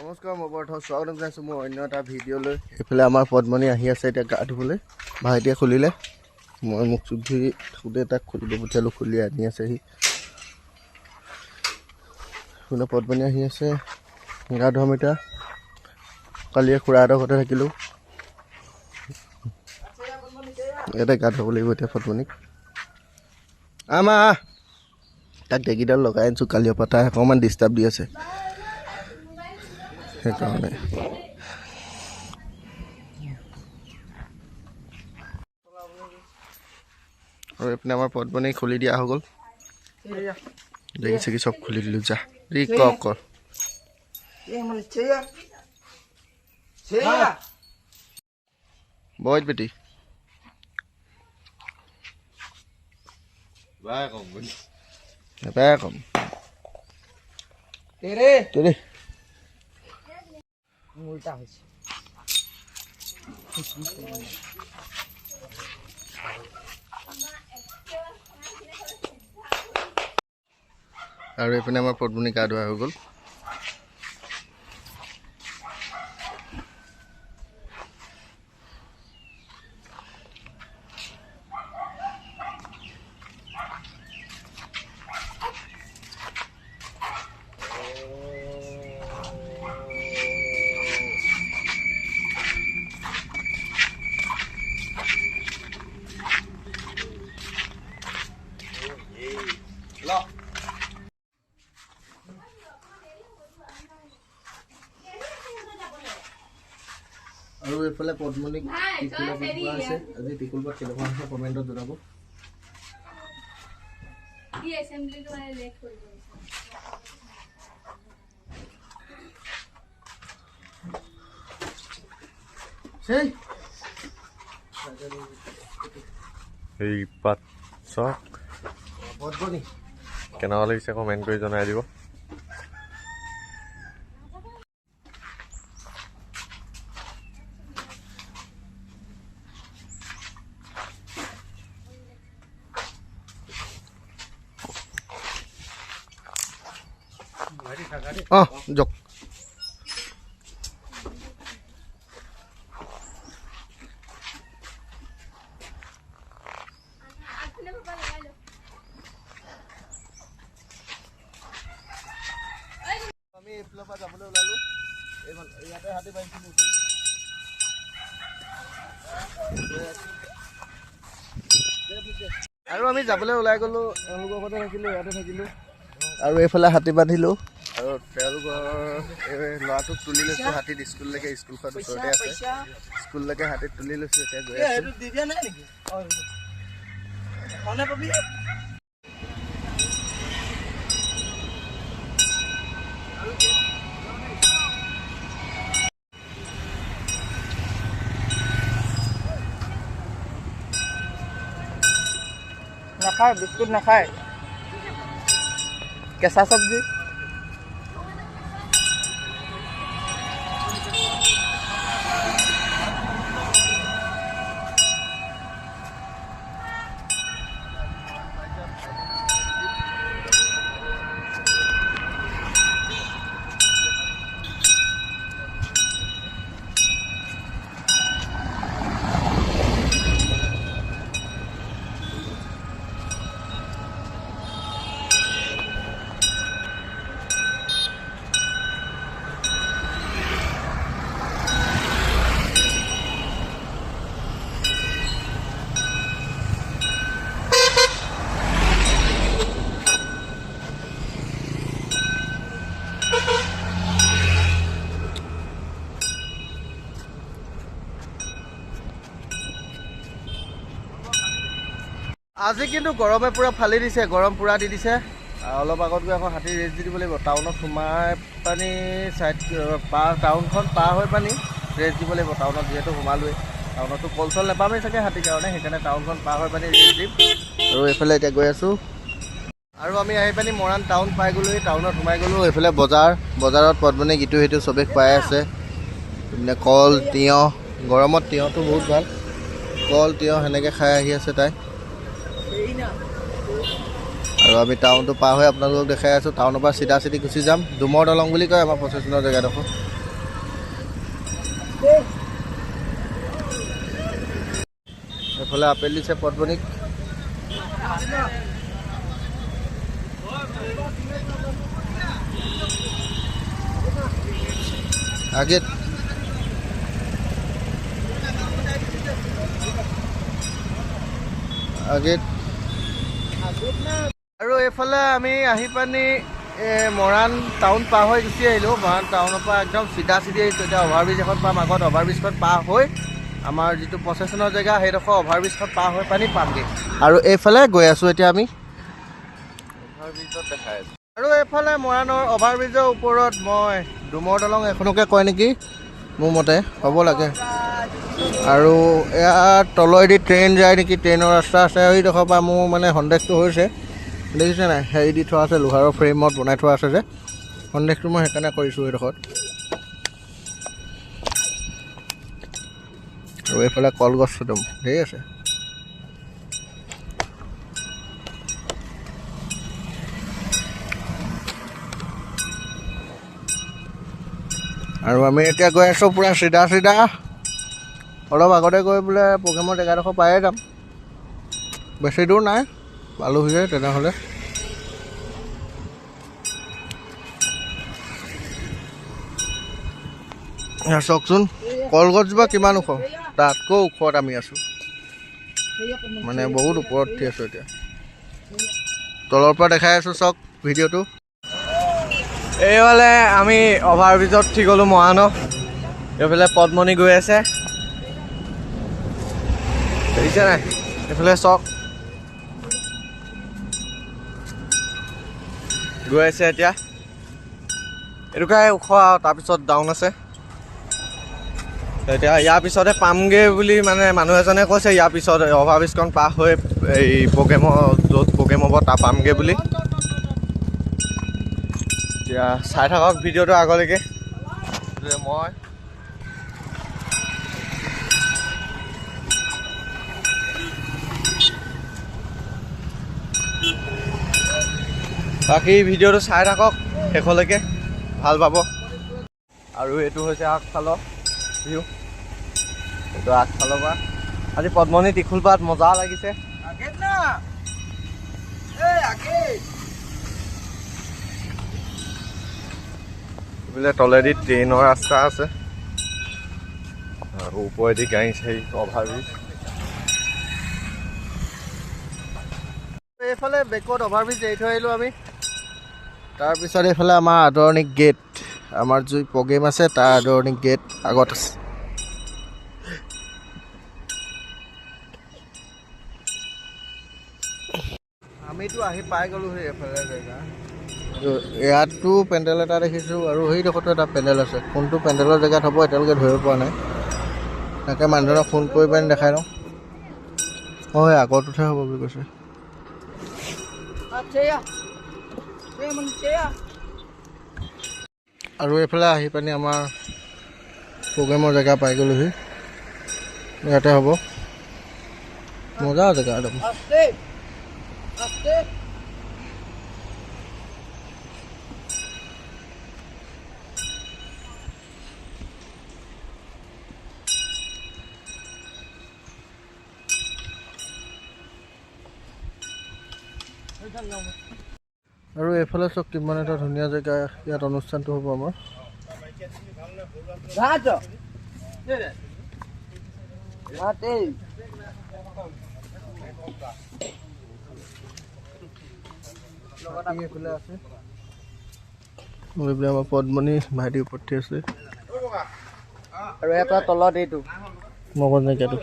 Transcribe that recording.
নমস্কাৰ মই বৰ্ধ স্বাগতম জনাইছোঁ মোৰ অন্য এটা ভিডিঅ'লৈ। এইফালে আমাৰ পদ্মনী আহি আছে এতিয়া গা ধুবলৈ। ভাইটিয়ে খুলিলে, মই মুখ চুখ ধুই থাকোঁতে তাক খুলিব পঠিয়ালোঁ, খুলি আনি আছেহি। শুনে পদ্মনী আহি আছে, গা ধুৱাম এতিয়া। কালিয়ে খুৰাহঁতৰ ঘৰতে থাকিলোঁ, ইয়াতে গা ধুৱাব লাগিব এতিয়া পদ্মনীক। আমা তাক ঢেঁকীডাল লগাই আনিছোঁ কালিৰ পৰা, তাই অকণমান ডিষ্টাৰ্ব দি আছে সেইকাৰণে। আৰু এইপিনে আমাৰ পদ্মনী খুলি দিয়া হৈ গ'ল, ঢেঁকী চেকি চব খুলি দিলোঁ। যা ৰি কৰ বইত বেটি বেয়া কম আৰু এইপিনে আমাৰ পদ্মনী গা ধোৱা হৈ গ'ল। আৰু এইফালে পদ্মনীক টিকুলা পিঠোৱা আছে। আজি টিকুল পাত কেনেকুৱা আছে কমেণ্টত জনাব। এই পাত চক পদ্মনী কেনেকুৱা লাগিছে কমেণ্ট কৰি জনাই দিব। জক আমি এইফালৰ পৰা যাবলৈ ওলালোঁ। ইয়াতে হাতী বান্ধিছিলোঁ আৰু আমি যাবলৈ ওলাই গ'লোঁ। এওঁলোকৰ ঘৰতে থাকিলোঁ, ইয়াতে থাকিলোঁ আৰু এইফালে হাতী বান্ধিলোঁ। আৰু তেওঁলোকৰ ল'ৰাটোক তুলি লৈছোঁ হাতীত স্কুললৈকে। স্কুলখন ওচৰতে আছে, স্কুললৈকে হাতীত তুলি লৈছোঁ। এতিয়া গৈ আছোঁ। নাখায়, বিস্কুট নাখায়, কেঁচা চব্জি। আজি কিন্তু গৰমে পূৰা ফালি দিছে, গৰম পূৰা দি দিছে। অলপ আগত গৈ আকৌ হাতী ৰেষ্ট দি দিব লাগিব। টাউনত সোমাই পানি চাইড টাউনখন পাৰ হৈ পানি ৰেষ্ট দিব লাগিব। টাউনত যিহেতু সোমালোৱেই, টাউনতো কল চল নাপামেই চাগে হাতীৰ কাৰণে, সেইকাৰণে টাউনখন পাৰ হৈ পানি ৰেষ্ট দিম। আৰু এইফালে এতিয়া গৈ আছোঁ। আৰু আমি আহি পানি মৰাণ টাউন পাই গ'লোঁ। টাউনত সোমাই গ'লোঁ। এইফালে বজাৰত পদ্মনী ইটো সিটো চবেই খুৱাই আছে। এইপিনে কল, তিয়ঁহ, গৰমত তিয়ঁহটো বহুত ভাল। কল, তিয়ঁহ সেনেকৈ খাই আহি আছে তাই। আৰু আমি টাউনটো পাৰ হৈ আপোনালোকক দেখাই আছোঁ। টাউনৰ পৰা চিধা চিধি গুচি যাম। ডুমৰ দলং বুলি কয় আমাৰ প্ৰচেছনৰ জেগাডোখৰ। এইফালে আপেল দিছে পদ্মনিক। আগেত আৰু এইফালে আমি আহি পানি মৰাণ টাউন পাৰ হৈ গুচি আহিলোঁ। মৰাণ টাউনৰ পৰা একদম চিধা চিধি আহিছোঁ। এতিয়া অভাৰব্ৰিজ এখন পাম, আগত অভাৰব্ৰিজখন পাৰ হৈ আমাৰ যিটো প্ৰচেছনৰ জেগা সেইডোখৰ অভাৰব্ৰিজখন পাৰ হৈ পানি পামগৈ। আৰু এইফালে গৈ আছোঁ এতিয়া আমি অভাৰব্ৰিজত দেখাই আছোঁ। আৰু এইফালে মৰাণৰ অভাৰব্ৰিজৰ ওপৰত মই ডুমৰ দলং এখনকে কয় নেকি মোৰ মতে, হ'ব লাগে। আৰু ইয়াৰ তলেদি ট্ৰেইন যায় নেকি, ট্ৰেইনৰ ৰাস্তা আছে। সেইডোখৰ পৰা মোৰ মানে সন্দেহটো হৈছে, দেখিছে নাই, হেৰি দি থোৱা আছে, লোহাৰৰ ফ্ৰেমত বনাই থোৱা আছে যে, সন্দেহটো মই সেইকাৰণে কৰিছোঁ এইডোখৰত। আৰু এইফালে কলগছ একদম ধেৰ আছে। আৰু আমি এতিয়া গৈ আছোঁ পূৰা চিধা চিধা। অলপ আগতে গৈ বোলে প্ৰগ্ৰেমৰ জেগাডোখৰ পায়ে যাম, বেছি দূৰ নাই, পালোহিয়ে তেনেহ'লে। চাওকচোন কলগছজোপা কিমান ওখ, তাতকৈ ওখত আমি আছোঁ, মানে বহুত ওপৰত উঠি আছোঁ। এতিয়া তলৰ পৰা দেখাই আছোঁ, চাওক ভিডিঅ'টো। এইফালে আমি অভাৰব্ৰিজত উঠি গ'লোঁ মৰাণৰ। এইফালে পদ্মনি গৈ আছে, দেখিছে নাই, এইফালে চাওক গৈ আছে। এতিয়া এইটোকাই ওখ আৰু তাৰপিছত ডাউন আছে। এতিয়া ইয়াৰ পিছতে পামগৈ বুলি মানে মানুহ এজনে কৈছে, ইয়াৰ পিছত অভাৰব্ৰিজখন পাৰ হৈ এই প্ৰগ্ৰেমৰ য'ত প্ৰগ্ৰেম হ'ব তাৰ পামগৈ বুলি। এতিয়া চাই থাকক ভিডিঅ'টো আগলৈকে। মই বাকী ভিডিঅ'টো চাই থাকক শেষলৈকে, ভাল পাব। আৰু এইটো হৈছে আগফালৰ ভিউ, এইটো আগফালৰ পৰা। আজি পদ্মনি ত্ৰিশূলপাত মজা লাগিছে। বোলে তলেদি ট্ৰেইনৰ ৰাস্তা আছে আৰু ওপৰেদি গাড়ী চাড়ী অভাৰব্ৰিজ। এইফালে বেকত অভাৰব্ৰিজ এৰি থৈ আহিলোঁ আমি। তাৰপিছত এইফালে আমাৰ আদৰণি গেট, আমাৰ যি প্ৰগ্ৰেম আছে তাৰ আদৰণি গেট আগত আছে। আমিতো আহি পাই গ'লোঁ সেই এফালে জেগা। ইয়াতো পেণ্ডেল এটা দেখিছোঁ আৰু সেইডোখৰতো এটা পেণ্ডেল আছে। কোনটো পেণ্ডেলৰ জেগাত হ'ব এতিয়ালৈকে ধৰিব পৰা নাই, তাকে মানুহজনক ফোন কৰি পানি দেখাই লওঁ। হয়, আগৰটোতহে হ'ব বুলি কৈছে। আৰু এইফালে আহি পানি আমাৰ প্ৰগ্ৰেমৰ জেগা পাই গ'লোহি। ইয়াতে হ'ব, মজা জেগা একদম। আৰু এইফালে চব কিমান এটা ধুনীয়া জেগা, ইয়াত অনুষ্ঠানটো হ'ব আমাৰ। এইফালে আছে আমাৰ পদ্মনি ভাইটি উপস্থিত আছে। আৰু এটা তলত এইটো মগজ নাইকিয়াটো।